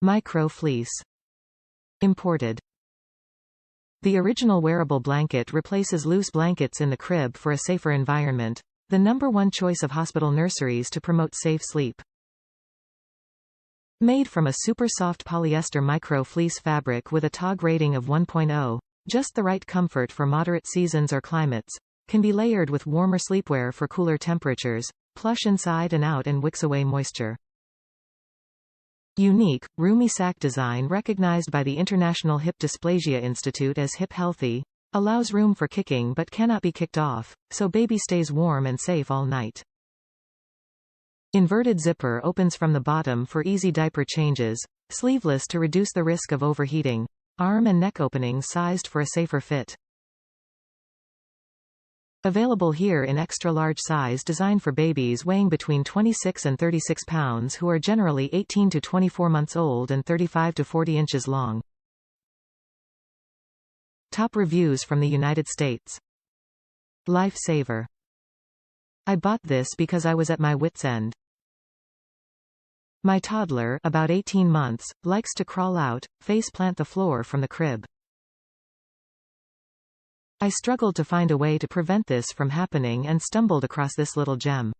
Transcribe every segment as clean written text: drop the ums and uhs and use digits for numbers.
Micro-Fleece. Imported. The original wearable blanket replaces loose blankets in the crib for a safer environment, the #1 choice of hospital nurseries to promote safe sleep. Made from a super soft polyester micro-fleece fabric with a TOG rating of 1.0, just the right comfort for moderate seasons or climates, can be layered with warmer sleepwear for cooler temperatures, plush inside and out and wicks away moisture. Unique, roomy sack design recognized by the International Hip Dysplasia Institute as hip healthy, allows room for kicking but cannot be kicked off, so baby stays warm and safe all night. Inverted zipper opens from the bottom for easy diaper changes, sleeveless to reduce the risk of overheating, arm and neck openings sized for a safer fit. Available here in extra large size designed for babies weighing between 26 and 36 pounds who are generally 18 to 24 months old and 35 to 40 inches long. Top reviews from the United States. Lifesaver. I bought this because I was at my wit's end. My toddler, about 18 months, likes to crawl out, face plant the floor from the crib. I struggled to find a way to prevent this from happening and stumbled across this little gem.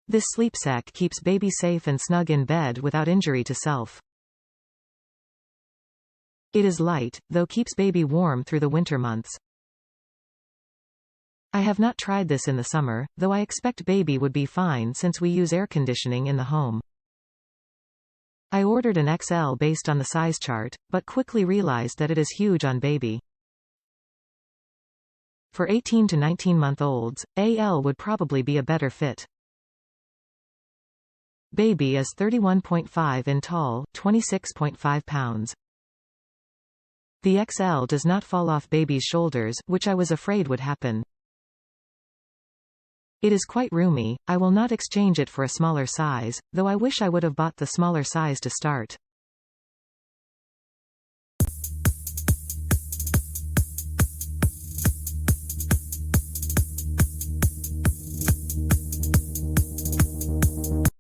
This sleepsack keeps baby safe and snug in bed without injury to self. It is light, though keeps baby warm through the winter months. I have not tried this in the summer, though I expect baby would be fine since we use air conditioning in the home. I ordered an XL based on the size chart, but quickly realized that it is huge on baby. For 18 to 19-month-olds, AL would probably be a better fit. Baby is 31.5 in tall, 26.5 pounds. The XL does not fall off baby's shoulders, which I was afraid would happen. It is quite roomy. I will not exchange it for a smaller size, though I wish I would have bought the smaller size to start.